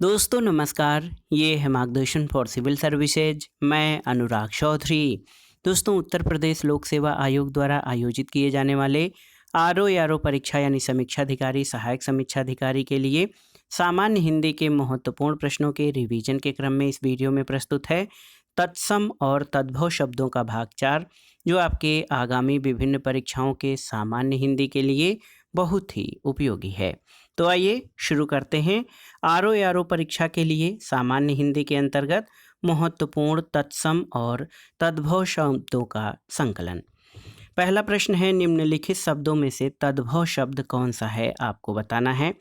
दोस्तों नमस्कार, ये है मार्गदर्शन फॉर सिविल सर्विसेज। मैं अनुराग चौधरी। दोस्तों उत्तर प्रदेश लोक सेवा आयोग द्वारा आयोजित किए जाने वाले आरओ परीक्षा यानी समीक्षाधिकारी सहायक समीक्षाधिकारी के लिए सामान्य हिंदी के महत्वपूर्ण प्रश्नों के रिवीजन के क्रम में इस वीडियो में प्रस्तुत है तत्सम और तद्भव शब्दों का भाग 4, जो आपके आगामी विभिन्न परीक्षाओं के सामान्य हिंदी के लिए बहुत ही उपयोगी है। तो आइए शुरू करते हैं। आरओ परीक्षा के लिए सामान्य हिंदी के अंतर्गत महत्वपूर्ण तत्सम और तद्भव शब्दों का संकलन। पहला प्रश्न है, निम्नलिखित शब्दों में से तद्भव शब्द कौन सा है, आपको बताना है।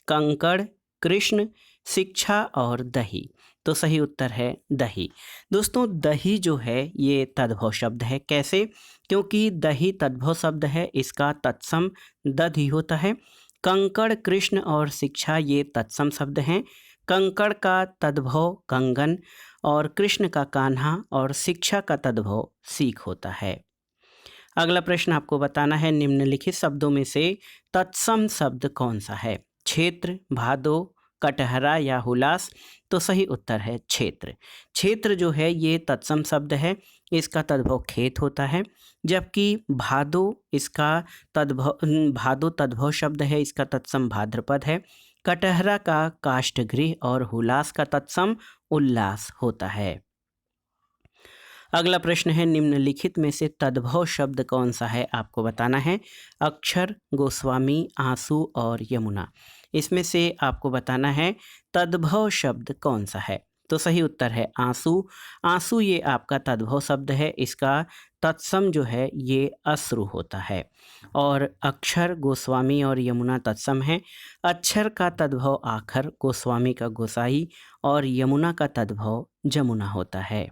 कंकड़, कृष्ण, शिक्षा और दही। तो सही उत्तर है दही। दोस्तों दही जो है ये तद्भव शब्द है। कैसे? क्योंकि दही तद्भव शब्द है, इसका तत्सम दधि होता है। कंकड़, कृष्ण और शिक्षा ये तत्सम शब्द हैं। कंकड़ का तद्भव कंगन और कृष्ण का कान्हा और शिक्षा का तद्भव सीख होता है। अगला प्रश्न आपको बताना है, निम्नलिखित शब्दों में से तत्सम शब्द कौन सा है। क्षेत्र, भादो, कटहरा या हुलास। तो सही उत्तर है क्षेत्र। क्षेत्र जो है ये तत्सम शब्द है, इसका तद्भव खेत होता है। जबकि भादो इसका भादो तद्भव शब्द है, इसका तत्सम भाद्रपद है। कटहरा का काष्ठगृह और हुलास का तत्सम उल्लास होता है। अगला प्रश्न है, निम्नलिखित में से तद्भव शब्द कौन सा है, आपको बताना है। अक्षर, गोस्वामी, आंसू और यमुना। इसमें से आपको बताना है तद्भव शब्द कौन सा है। तो सही उत्तर है आंसू। आंसू ये आपका तद्भव शब्द है, इसका तत्सम जो है ये अश्रु होता है। और अक्षर, गोस्वामी और यमुना तत्सम है। अक्षर का तद्भव आखर, गोस्वामी का गोसाई और यमुना का तद्भव जमुना होता है।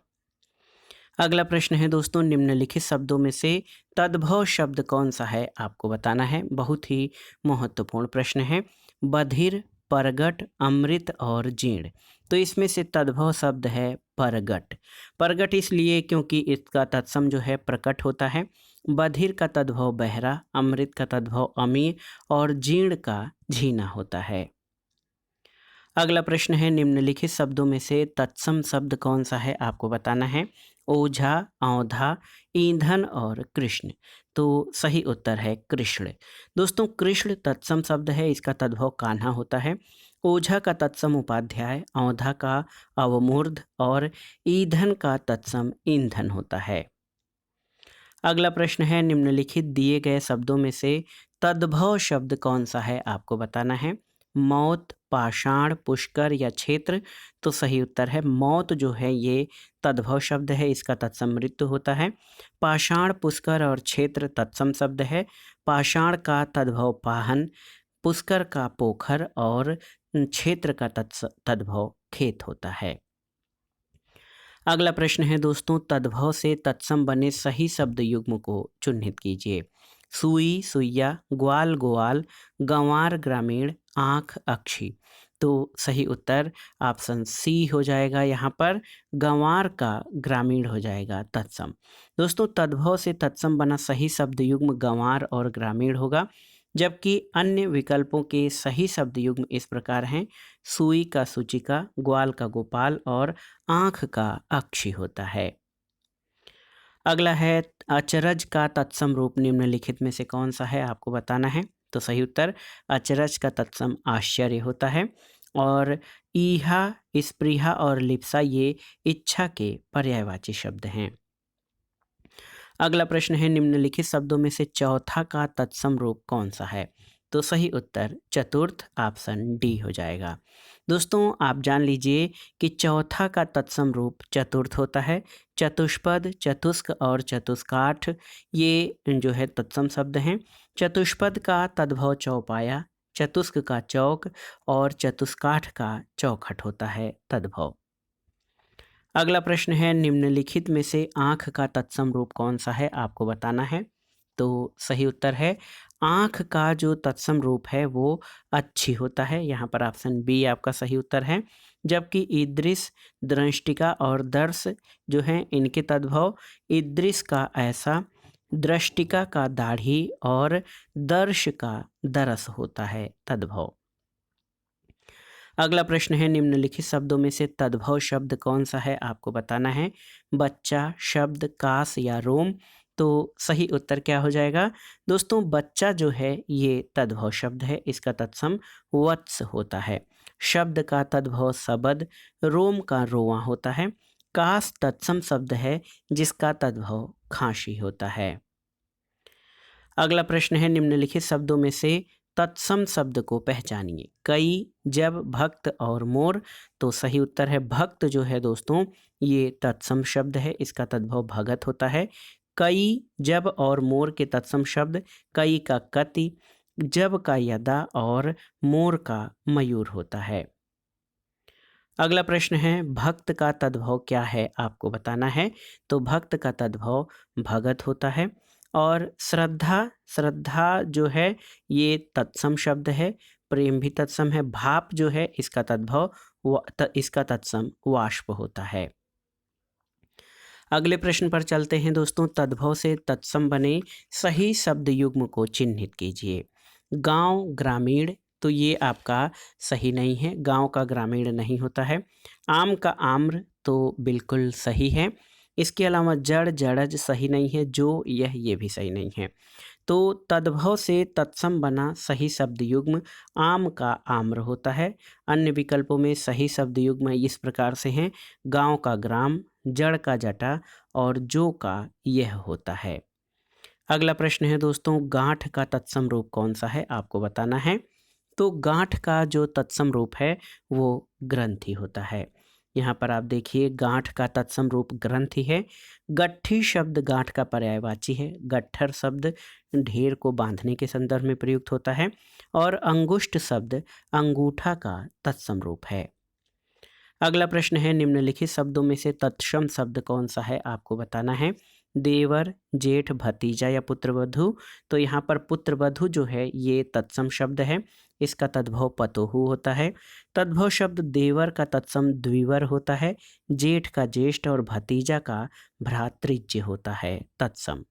अगला प्रश्न है दोस्तों, निम्नलिखित शब्दों में से तद्भव शब्द कौन सा है, आपको बताना है। बहुत ही महत्वपूर्ण प्रश्न है। बधिर, परगट, अमृत और जीर्ण। तो इसमें से तद्भव शब्द है परगट। परगट इसलिए क्योंकि इसका तत्सम जो है प्रकट होता है। बधिर का तद्भव बहरा, अमृत का तद्भव अमीर और जीर्ण का झीना होता है। अगला प्रश्न है, निम्नलिखित शब्दों में से तत्सम शब्द कौन सा है, आपको बताना है। ओझा, औंधा, ईंधन और कृष्ण। तो सही उत्तर है कृष्ण। दोस्तों कृष्ण तत्सम शब्द है, इसका तद्भव कान्हा होता है। ओझा का तत्सम उपाध्याय, औंधा का अवमूर्ध और ईंधन का तत्सम ईंधन होता है। अगला प्रश्न है, निम्नलिखित दिए गए शब्दों में से तद्भव शब्द कौन सा है, आपको बताना है। मौत, पाषाण, पुष्कर या क्षेत्र। तो सही उत्तर है मौत जो है ये तद्भव शब्द है, इसका तत्सम मृत्यु होता है। पाषाण, पुष्कर और क्षेत्र तत्सम शब्द है। पाषाण का तद्भव पाहन, पुष्कर का पोखर और क्षेत्र का तद्भव खेत होता है। अगला प्रश्न है दोस्तों, तद्भव से तत्सम बने सही शब्द युग्म को चिन्हित कीजिए। सुई, सुइया, ग्वाल, गोवाल, गंवार, ग्रामीण, आँख, अक्षी। तो सही उत्तर ऑप्शन सी हो जाएगा। यहाँ पर गंवार का ग्रामीण हो जाएगा तत्सम। दोस्तों तद्भव से तत्सम बना सही शब्द युग्म गंवार और ग्रामीण होगा। जबकि अन्य विकल्पों के सही शब्द युग्म इस प्रकार हैं। सुई का सूचिका, ग्वाल का गोपाल और आँख का अक्षी होता है। अगला है, अचरज का तत्सम रूप निम्नलिखित में से कौन सा है, आपको बताना है। तो सही उत्तर अचरज का तत्सम आश्चर्य होता है। और ईहा, स्पृहा और लिप्सा ये इच्छा के पर्यायवाची शब्द हैं। अगला प्रश्न है, निम्नलिखित शब्दों में से चौथा का तत्सम रूप कौन सा है। तो सही उत्तर चतुर्थ, ऑप्शन डी हो जाएगा। दोस्तों आप जान लीजिए कि चौथा का तत्सम रूप चतुर्थ होता है। चतुष्पद, चतुष्क और चतुष्काठ ये जो है तत्सम शब्द हैं। चतुष्पद का तद्भव चौपाया, चतुष्क का चौक और चतुष्काठ का चौखट होता है तद्भव। अगला प्रश्न है, निम्नलिखित में से आँख का तत्सम रूप कौन सा है, आपको बताना है। तो सही उत्तर है आँख का जो तत्सम रूप है वो अच्छी होता है। यहाँ पर ऑप्शन बी आपका सही उत्तर है। जबकि ईदृश, दृष्टिका और दर्श जो हैं इनके तद्भव ईदृश का ऐसा, दृष्टिका का दाढ़ी और दर्श का दरस होता है तद्भव। अगला प्रश्न है, निम्नलिखित शब्दों में से तद्भव शब्द कौन सा है, आपको बताना है। बच्चा, शब्द, कास या रोम। तो सही उत्तर क्या हो जाएगा दोस्तों, बच्चा जो है ये तद्भव शब्द है, इसका तत्सम वत्स होता है। शब्द का तद्भव सबद, रोम का रोआ होता है। कास तत्सम शब्द है जिसका तद्भव खांसी होता है। अगला प्रश्न है, निम्नलिखित शब्दों में से तत्सम शब्द को पहचानिए। कई, जब, भक्त और मोर। तो सही उत्तर है भक्त जो है दोस्तों ये तत्सम शब्द है, इसका तद्भव भगत होता है। कई, जब और मोर के तत्सम शब्द कई का कति, जब का यदा और मोर का मयूर होता है। अगला प्रश्न है, भक्त का तद्भव क्या है, आपको बताना है। तो भक्त का तद्भव भगत होता है। और श्रद्धा, श्रद्धा जो है ये तत्सम शब्द है, प्रेम भी तत्सम है। भाप जो है इसका तद्भव इसका तत्सम वाष्प होता है। अगले प्रश्न पर चलते हैं दोस्तों, तद्भव से तत्सम बने सही शब्द युग्म को चिन्हित कीजिए। गांव, ग्रामीण। तो ये आपका सही नहीं है, गांव का ग्रामीण नहीं होता है। आम का आम्र तो बिल्कुल सही है। इसके अलावा जड़, जड़ज सही नहीं है। जो, यह, ये भी सही नहीं है। तो तद्भव से तत्सम बना सही शब्द युग्म आम का आम्र होता है। अन्य विकल्पों में सही शब्द युग्म इस प्रकार से हैं, गांव का ग्राम, जड़ का जटा और जो का यह होता है। अगला प्रश्न है दोस्तों, गांठ का तत्सम रूप कौन सा है, आपको बताना है। तो गांठ का जो तत्सम रूप है वो ग्रंथि होता है। यहाँ पर आप देखिए गांठ का तत्सम रूप ग्रंथि है। गट्ठी शब्द गांठ का पर्यायवाची है। गट्ठर शब्द ढेर को बांधने के संदर्भ में प्रयुक्त होता है। और अंगुष्ठ शब्द अंगूठा का तत्सम रूप है। अगला प्रश्न है, निम्नलिखित शब्दों में से तत्सम शब्द कौन सा है, आपको बताना है। देवर, जेठ, भतीजा या पुत्रवधू। तो यहाँ पर पुत्रवधू जो है ये तत्सम शब्द है, इसका तद्भव पतोहू होता है। तद्भव शब्द देवर का तत्सम द्विवर होता है। जेठ का ज्येष्ठ और भतीजा का भ्रातृज्य होता है तत्सम।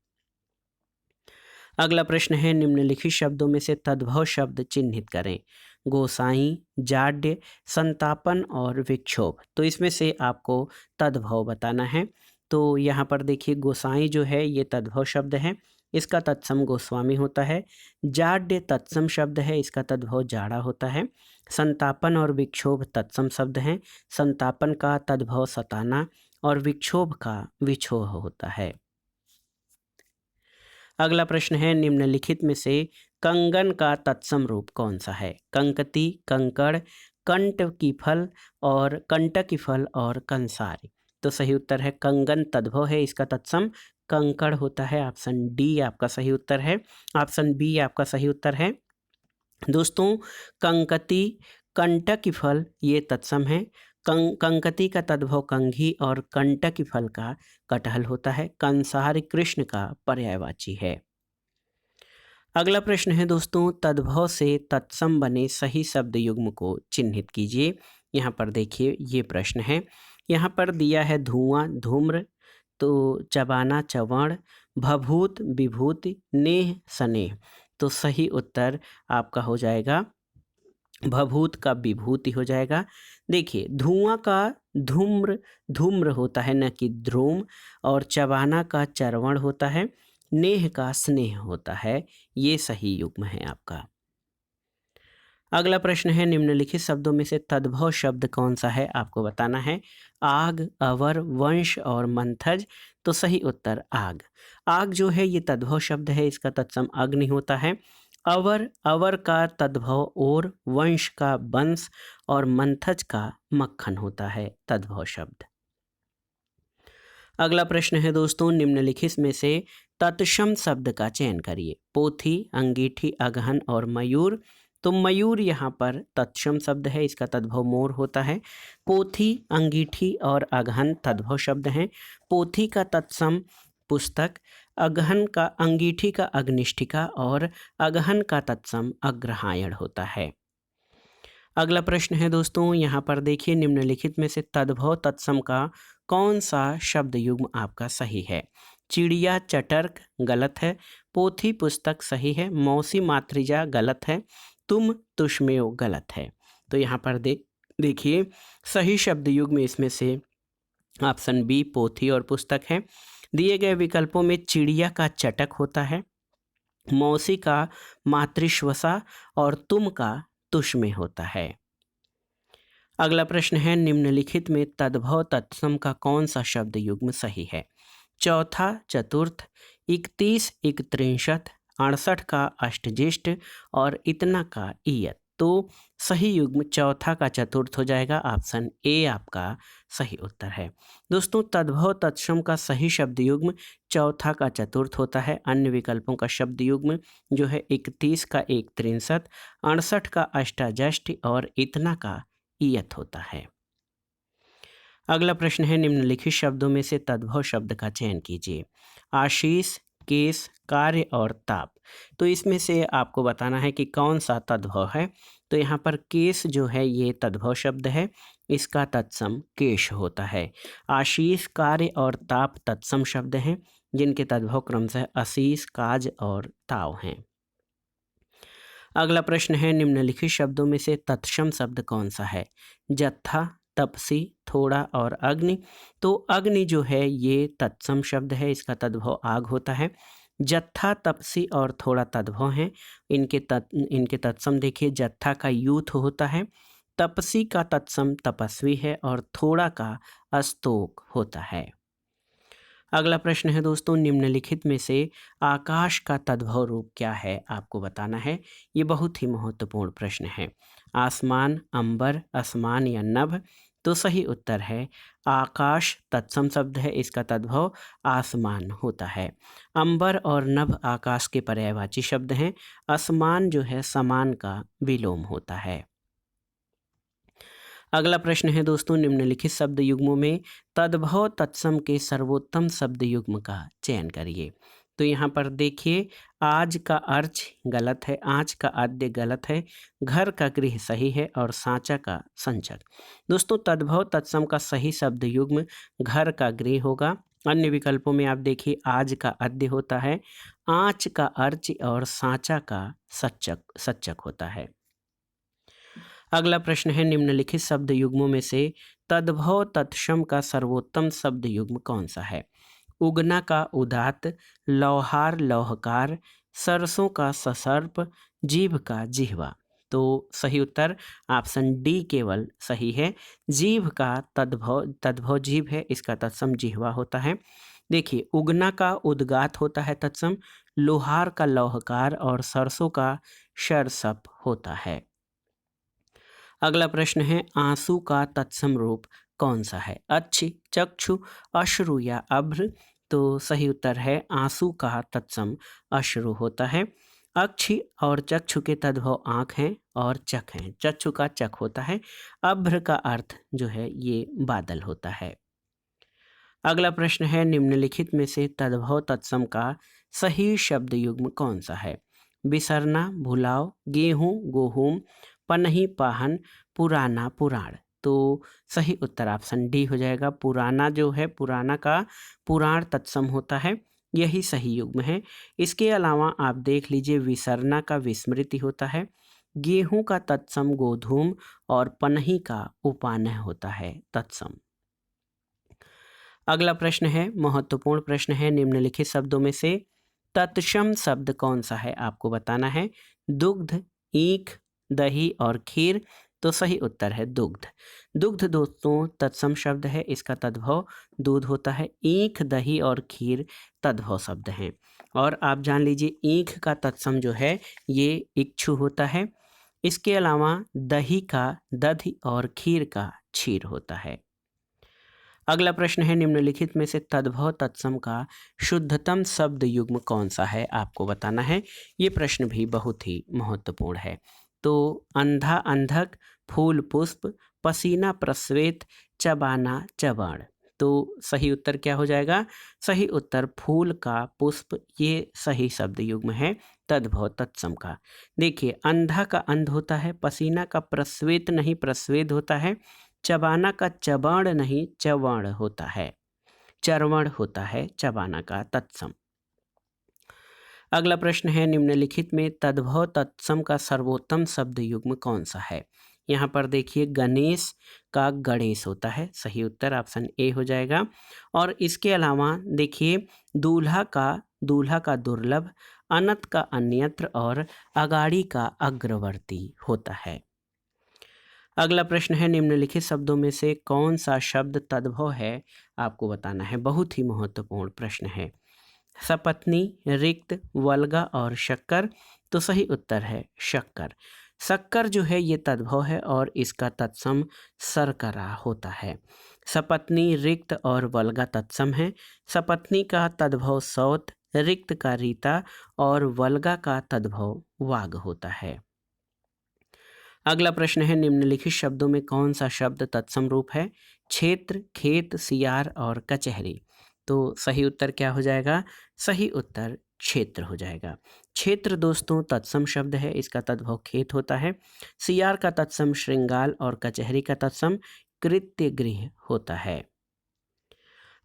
अगला प्रश्न है, निम्नलिखित शब्दों में से तद्भव शब्द चिन्हित करें। गोसाई, जाड्य, संतापन और विक्षोभ। तो इसमें से आपको तद्भव बताना है। तो यहाँ पर देखिए गोसाई जो है ये तद्भव शब्द है, इसका तत्सम गोस्वामी होता है। जाड्य तत्सम शब्द है, इसका तद्भव जाड़ा होता है। संतापन और विक्षोभ तत्सम शब्द हैं, संतापन का तद्भव सताना और विक्षोभ का विछोह होता है। अगला प्रश्न है, निम्नलिखित में से कंगन का तत्सम रूप कौन सा है। कंकती, कंकड़, कंट की फल और कंटक की फल और कंसार। तो सही उत्तर है कंगन तद्भव है, इसका तत्सम कंकड़ होता है। ऑप्शन डी आपका सही उत्तर है। ऑप्शन बी आपका सही उत्तर है। दोस्तों कंकती, कंटक की फल ये तत्सम है। कंकती का तद्भव कंघी और कंटक की फल का कटहल होता है। कंसार कृष्ण का पर्यायवाची है। अगला प्रश्न है दोस्तों, तद्भव से तत्सम बने सही शब्द युग्म को चिन्हित कीजिए। यहाँ पर देखिए ये प्रश्न है, यहाँ पर दिया है धुआं, धूम्र, तो चबाना, चवण, भभूत, विभूति, नेह, स्नेह। तो सही उत्तर आपका हो जाएगा भभूत का विभूति हो जाएगा। देखिए धुआं का धूम्र, धूम्र होता है न कि ध्रूम, और चबाना का चरवण होता है, नेह का स्नेह होता है। ये सही युग्म है आपका। अगला प्रश्न है, निम्नलिखित शब्दों में से तद्भव शब्द कौन सा है, आपको बताना है। आग, अवर, वंश और मंथज। तो सही उत्तर आग। आग जो है ये तद्भव शब्द है, इसका तत्सम अग्नि होता है। अवर, अवर का तद्भव और, वंश का वंश और मंथज का मक्खन होता है तद्भव शब्द। अगला प्रश्न है दोस्तों, निम्नलिखित में से तत्सम शब्द का चयन करिए। पोथी, अंगीठी, अगहन और मयूर। तो मयूर यहाँ पर तत्सम शब्द है, इसका तद्भव मोर होता है। पोथी, अंगीठी और अगहन तद्भव शब्द हैं। पोथी का तत्सम पुस्तक, अगहन का अंगीठी का अग्निष्ठिका और अगहन का तत्सम अग्रहायण होता है। अगला प्रश्न है दोस्तों, यहाँ पर देखिए निम्नलिखित में से तद्भव तत्सम का कौन सा शब्द युग्म आपका सही है। चिड़िया, चटर्क गलत है। पोथी, पुस्तक सही है। मौसी, मातृजा गलत है। तुम, तुष्मेव गलत है। तो यहाँ पर देखिए सही शब्द युग्म इसमें से ऑप्शन बी पोथी और पुस्तक है। दिए गए विकल्पों में चिड़िया का चटक होता है, मौसी का मातृश्वसा और तुम का तुष में होता है। अगला प्रश्न है निम्नलिखित में तद्भव तत्सम का कौन सा शब्द युग्म सही है? चौथा चतुर्थ, 31 इकत्रिंशत, 68 का अष्टज्येष्ठ और इतना का ईयत। तो सही युग्म चौथा का चतुर्थ हो जाएगा, ऑप्शन ए आपका सही उत्तर है। दोस्तों तद्भव तत्सम का सही शब्द युग्म चौथा का चतुर्थ होता है। अन्य विकल्पों का शब्द युग्म जो है 31 का इकत्रिंशत, 68 का अष्टाजष्ट और इतना का ईयत होता है। अगला प्रश्न है निम्नलिखित शब्दों में से तद्भव शब्द का चयन कीजिए। आशीष, केस, कार्य और ताप। तो इसमें से आपको बताना है कि कौन सा तद्भव है। तो यहाँ पर केस जो है ये तद्भव शब्द है, इसका तत्सम केश होता है। आशीष, कार्य और ताप तत्सम शब्द हैं जिनके तद्भव क्रमशः असीस, काज और ताव हैं। अगला प्रश्न है निम्नलिखित शब्दों में से तत्सम शब्द कौन सा है? जत्था, तपसी, थोड़ा और अग्नि। तो अग्नि जो है ये तत्सम शब्द है, इसका तद्भव आग होता है। जत्था, तपसी और थोड़ा तद्भव हैं। इनके तत्सम देखिए, जत्था का यूथ होता है, तपसी का तत्सम तपस्वी है और थोड़ा का अस्तोक होता है। अगला प्रश्न है दोस्तों निम्नलिखित में से आकाश का तद्भव रूप क्या है? आपको बताना है। ये बहुत ही महत्वपूर्ण प्रश्न है। आसमान, अंबर, असमान या नभ। तो सही उत्तर है आकाश तत्सम शब्द है, इसका तद्भव आसमान होता है। अंबर और नभ आकाश के पर्यायवाची शब्द हैं। असमान जो है समान का विलोम होता है। अगला प्रश्न है दोस्तों निम्नलिखित शब्द युग्मों में तद्भव तत्सम के सर्वोत्तम शब्द युग्म का चयन करिए। तो यहाँ पर देखिए, आज का अर्च गलत है, आँच का आद्य गलत है, घर का गृह सही है और सांचा का संचक। दोस्तों तद्भव तत्सम का सही शब्द युग्म घर का गृह होगा। अन्य विकल्पों में आप देखिए, आज का आद्य होता है, आँच का अर्च और सांचा का सच्चक होता है। अगला प्रश्न है निम्नलिखित शब्द युग्मों में से तद्भव तत्सम का सर्वोत्तम शब्द युग्म कौन सा है? उगना का उदात्त, लौहार लौहकार, सरसों का ससर्प, जीभ का जिह्वा। तो सही उत्तर ऑप्शन डी केवल सही है। जीभ का तद्भव जीभ है, इसका तत्सम जिह्वा होता है। देखिए, उगना का उद्गात होता है तत्सम, लोहार का लौहकार और सरसों का शरसप होता है। अगला प्रश्न है आंसू का तत्सम रूप कौन सा है? अच्छी, चक्षु, अश्रु या अभ्र। तो सही उत्तर है आंसू का तत्सम अश्रु होता है। अक्षि और चक्षु के तद्भव आँख हैं और चक हैं। चक्षु का चक होता है। अभ्र का अर्थ जो है ये बादल होता है। अगला प्रश्न है निम्नलिखित में से तद्भव तत्सम का सही शब्द युग्म कौन सा है? बिसरना, भुलाव, गेहूं, गोहूम, पनही, पाहन, पुराना, पुराण। तो सही उत्तर ऑप्शन डी हो जाएगा। पुराना जो है, पुराना का पुराण तत्सम होता है, यही सही युग्म है। इसके अलावा आप देख लीजिए, विसरना का विस्मृति होता है, गेहूं का तत्सम गोधूम और पनही का उपानह होता है तत्सम। अगला प्रश्न है महत्वपूर्ण प्रश्न है, निम्नलिखित शब्दों में से तत्सम शब्द कौन सा है? आपको बताना है। दुग्ध, ईख, दही और खीर। तो सही उत्तर है दुग्ध। दुग्ध दोस्तों तत्सम शब्द है, इसका तद्भव दूध होता है। ईख, दही और खीर तद्भव शब्द हैं। और आप जान लीजिए, ईख का तत्सम जो है ये इक्षु होता है। इसके अलावा दही का दधि और खीर का क्षीर होता है। अगला प्रश्न है निम्नलिखित में से तद्भव तत्सम का शुद्धतम शब्द युग्म कौन सा है? आपको बताना है। ये प्रश्न भी बहुत ही महत्वपूर्ण है। तो अंधा अंधक, फूल पुष्प, पसीना प्रस्वेत, चबाना चबाण। तो सही उत्तर क्या हो जाएगा? सही उत्तर फूल का पुष्प, ये सही शब्द युग्म है तद्भव तत्सम का। देखिए, अंधा का अंध होता है, पसीना का प्रस्वेत नहीं प्रस्वेद होता है, चबाना का चबाण नहीं चवण होता है, चरवण होता है चबाना का तत्सम। अगला प्रश्न है निम्नलिखित में तद्भव तत्सम का सर्वोत्तम शब्द युग्म कौन सा है? यहाँ पर देखिए गणेश का गणेश होता है, सही उत्तर ऑप्शन ए हो जाएगा। और इसके अलावा देखिए दूल्हा का दुर्लभ, अनंत का अन्यत्र और अगाड़ी का अग्रवर्ती होता है। अगला प्रश्न है निम्नलिखित शब्दों में से कौन सा शब्द तद्भव है, आपको बताना है। बहुत ही महत्वपूर्ण प्रश्न है। सपत्नी, रिक्त, वल्गा और शक्कर। तो सही उत्तर है शक्कर। शक्कर जो है ये तद्भव है और इसका तत्सम शर्करा होता है। सपत्नी, रिक्त और वल्गा तत्सम है। सपत्नी का तद्भव सौत, रिक्त का रीता और वल्गा का तद्भव वाग होता है। अगला प्रश्न है निम्नलिखित शब्दों में कौन सा शब्द तत्सम रूप है। क्षेत्र, खेत, सियार और कचहरी। तो सही उत्तर क्या हो जाएगा। सही उत्तर क्षेत्र हो जाएगा। क्षेत्र दोस्तों तत्सम शब्द है, इसका तद्भव खेत होता है। सियार का तत्सम श्रृंगाल और कचहरी का तत्सम कृत्य गृह होता है।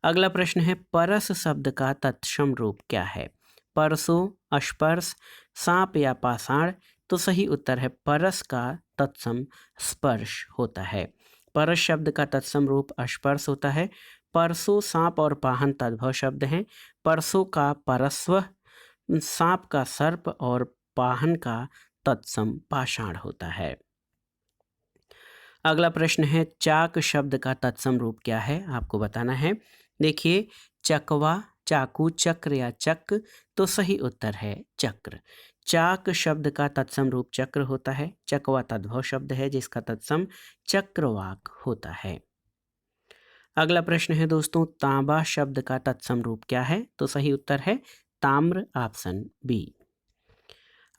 अगला प्रश्न है परस शब्द का तत्सम रूप क्या है। परसों, स्पर्श, सांप या पाषाण। तो सही उत्तर है परस का तत्सम स्पर्श होता है। परस शब्द का तत्सम रूप स्पर्श होता है। परसों, सांप और पाहन तद्भव शब्द हैं। परसों का परस्व, सांप का सर्प और पाहन का तत्सम पाषाण होता है। अगला प्रश्न है चाक शब्द का तत्सम रूप क्या है, आपको बताना है। देखिए चकवा, चाकू, चक्र या चक। तो सही उत्तर है चक्र। चाक शब्द का तत्सम रूप चक्र होता है। चकवा तद्भव शब्द है जिसका तत्सम चक्रवाक होता है। अगला प्रश्न है दोस्तों तांबा शब्द का तत्सम रूप क्या है। तो सही उत्तर है ताम्र, ऑप्शन बी।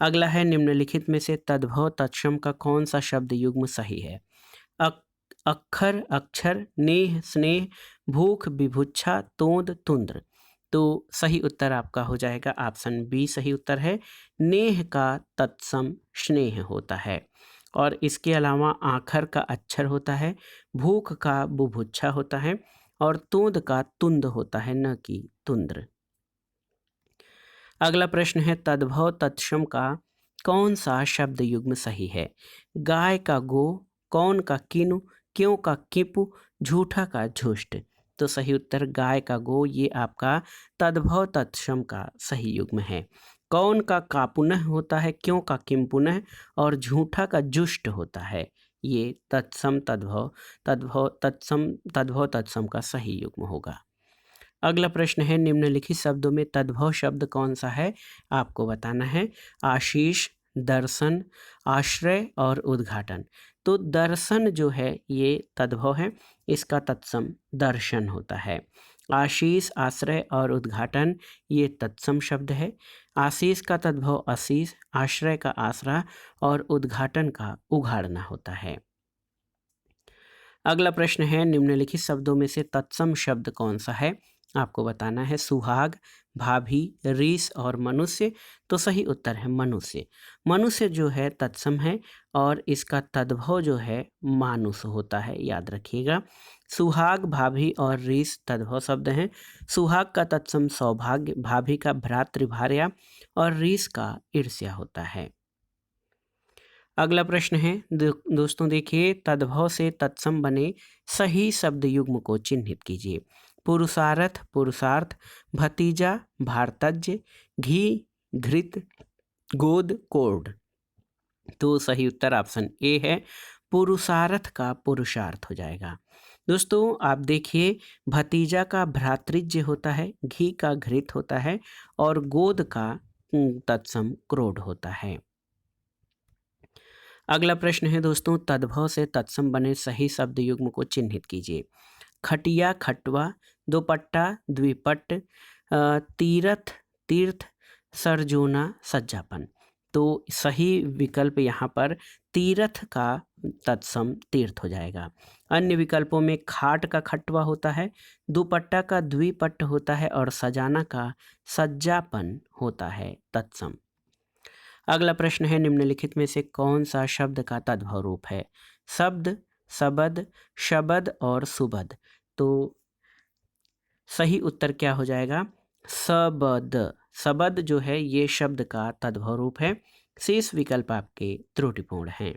अगला है निम्नलिखित में से तद्भव तत्सम का कौन सा शब्द युग्म सही है। अक्षर, अक्षर, नेह, स्नेह, भूख, विभुच्छा, तोंद, तुंद्र। तो सही उत्तर आपका हो जाएगा ऑप्शन बी सही उत्तर है। नेह का तत्सम स्नेह होता है और इसके अलावा आखर का अक्षर होता है, भूख का बुभुच्छा होता है और तोंद का तुंद होता है, न कि तुंद्र। अगला प्रश्न है तद्भव तत्सम का कौन सा शब्द युग्म सही है। गाय का गो, कौन का किनु, क्यों का किपु, झूठा का झुष्ट। तो सही उत्तर गाय का गो ये आपका तद्भव तत्सम का सही युग्म है। कौन का कापुनः होता है, क्यों का किम पुनः और झूठा का जुष्ट होता है। ये तत्सम तद्भव तत्सम का सही युग्म होगा। अगला प्रश्न है निम्नलिखित शब्दों में तद्भव शब्द कौन सा है, आपको बताना है। आशीष, दर्शन, आश्रय और उद्घाटन। तो दर्शन जो है ये तद्भव है, इसका तत्सम दर्शन होता है। आशीष, आश्रय और उद्घाटन ये तत्सम शब्द है। आशीष का तद्भव आशीष, आश्रय का आसरा और उद्घाटन का उघाड़ना होता है। अगला प्रश्न है निम्नलिखित शब्दों में से तत्सम शब्द कौन सा है, आपको बताना है। सुहाग, भाभी, रीस और मनुष्य। तो सही उत्तर है मनुष्य। मनुष्य जो है तत्सम है और इसका तद्भव जो है मानुष होता है, याद रखिएगा। सुहाग, भाभी और रीस तद्भव शब्द हैं। सुहाग का तत्सम सौभाग्य, भाभी का भ्रातृभार्या और रीस का ईर्ष्या होता है। अगला प्रश्न है दोस्तों देखिए तद्भव से तत्सम बने सही शब्द युग्म को चिन्हित कीजिए। पुरुषार्थ, पुरुषार्थ, भतीजा, भारतज्य, घी, घृत, गोद, कोड। तो सही उत्तर ऑप्शन ए है, पुरुषार्थ का पुरुषार्थ हो जाएगा। दोस्तों आप देखिए भतीजा का भ्रातृज्य होता है, घी का घृत होता है और गोद का तत्सम क्रोध होता है। अगला प्रश्न है दोस्तों तद्भव से तत्सम बने सही शब्द युग्म को चिन्हित कीजिए। खटिया, खटवा, दोपट्टा, द्विपट, तीरथ, तीर्थ, सरजोना, सज्जापन। तो सही विकल्प यहाँ पर तीरथ का तत्सम तीर्थ हो जाएगा। अन्य विकल्पों में खाट का खटवा होता है, दुपट्टा का द्विपट होता है और सजाना का सज्जापन होता है तत्सम। अगला प्रश्न है निम्नलिखित में से कौन सा शब्द का तद्भव रूप है। शब्द, शबद, शबद और सुबद। तो सही उत्तर क्या हो जाएगा, सबद। सबद जो है ये शब्द का तद्भव रूप है। शेष विकल्प आपके त्रुटिपूर्ण हैं।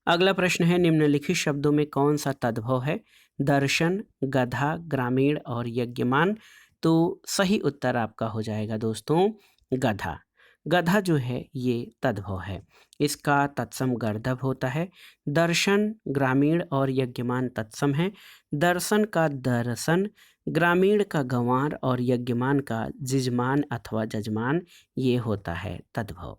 अगला प्रश्न है, निम्नलिखित शब्दों में कौन सा तद्भव है? दर्शन, गधा, ग्रामीण और यज्ञमान। तो सही उत्तर आपका हो जाएगा दोस्तों गधा। गधा जो है ये तद्भव है, इसका तत्सम गर्दभ होता है। दर्शन, ग्रामीण और यज्ञमान तत्सम है। दर्शन का दर्शन, ग्रामीण का गंवार और यज्ञमान का जिजमान अथवा जजमान ये होता है तद्भव।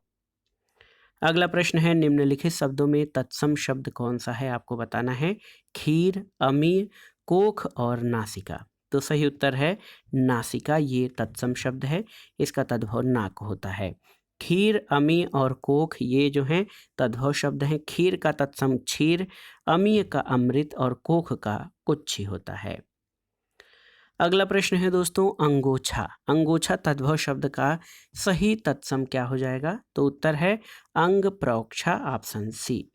अगला प्रश्न है, निम्नलिखित शब्दों में तत्सम शब्द कौन सा है? आपको बताना है। खीर, अमी, कोख और नासिका। तो सही उत्तर है नासिका, ये तत्सम शब्द है, इसका तद्भव नाक होता है। खीर, अमी और कोख ये जो हैं तद्भव शब्द हैं। खीर का तत्सम क्षीर, अमी का अमृत और कोख का कुच्छी होता है। अगला प्रश्न है दोस्तों, अंगोछा। अंगोछा तद्भव शब्द का सही तत्सम क्या हो जाएगा? तो उत्तर है अंग प्रोक्षा, ऑप्शन सी।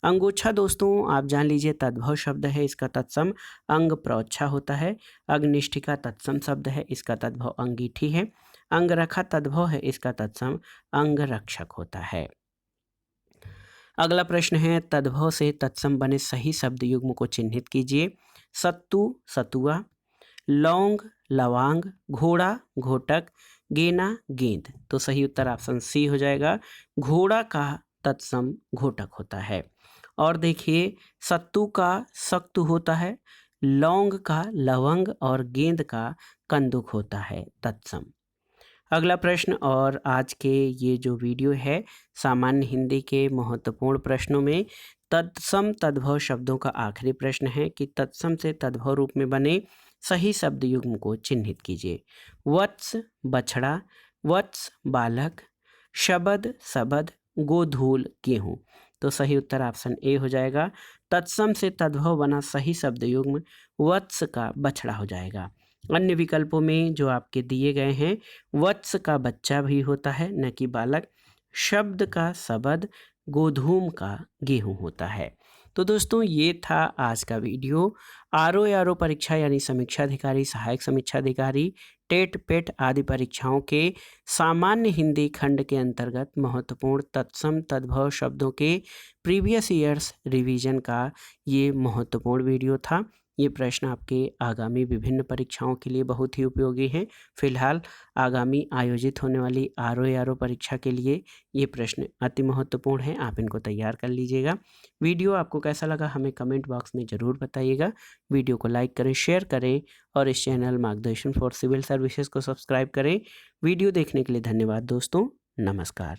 अंगोछा दोस्तों आप जान लीजिए तद्भव शब्द है, इसका तत्सम अंग प्रोक्षा होता है। अग्निष्ठिका तत्सम शब्द है, इसका तद्भव अंगीठी है। अंगरखा तद्भव है, इसका तत्सम अंग रक्षक होता है। अगला प्रश्न है, तद्भव से तत्सम बने सही शब्द युग्म को चिन्हित कीजिए। सत्तू, सतुआ, लौंग, लवांग, घोड़ा, घोटक, गेना, गेंद। तो सही उत्तर ऑप्शन सी हो जाएगा। घोड़ा का तत्सम घोटक होता है। और देखिए सत्तू का सख्तु होता है, लौंग का लवंग और गेंद का कंदुक होता है तत्सम। अगला प्रश्न, और आज के ये जो वीडियो है सामान्य हिंदी के महत्वपूर्ण प्रश्नों में तत्सम तद्भव शब्दों का आखिरी प्रश्न है कि तत्सम से तद्भव रूप में बने सही शब्द युग्म को चिन्हित कीजिए। वत्स, बछड़ा, वत्स, बालक, शबद, सबद, गोधूल, गेहूं। तो सही उत्तर ऑप्शन ए हो जाएगा। तत्सम से तद्भव बना सही शब्द युग्म वत्स का बछड़ा हो जाएगा। अन्य विकल्पों में जो आपके दिए गए हैं, वत्स का बच्चा भी होता है न कि बालक, शब्द का सबद, गोधूम का गेहूं होता है। तो दोस्तों ये था आज का वीडियो। आरओ परीक्षा यानी समीक्षा अधिकारी, सहायक समीक्षा अधिकारी, टेट पेट आदि परीक्षाओं के सामान्य हिंदी खंड के अंतर्गत महत्वपूर्ण तत्सम तद्भव शब्दों के प्रीवियस ईयर्स रिवीजन का ये महत्वपूर्ण वीडियो था। ये प्रश्न आपके आगामी विभिन्न परीक्षाओं के लिए बहुत ही उपयोगी हैं। फिलहाल आगामी आयोजित होने वाली आरओ परीक्षा के लिए ये प्रश्न अति महत्वपूर्ण हैं, आप इनको तैयार कर लीजिएगा। वीडियो आपको कैसा लगा हमें कमेंट बॉक्स में ज़रूर बताइएगा। वीडियो को लाइक करें, शेयर करें और इस चैनल मार्गदर्शन फॉर सिविल सर्विसेज को सब्सक्राइब करें। वीडियो देखने के लिए धन्यवाद दोस्तों, नमस्कार।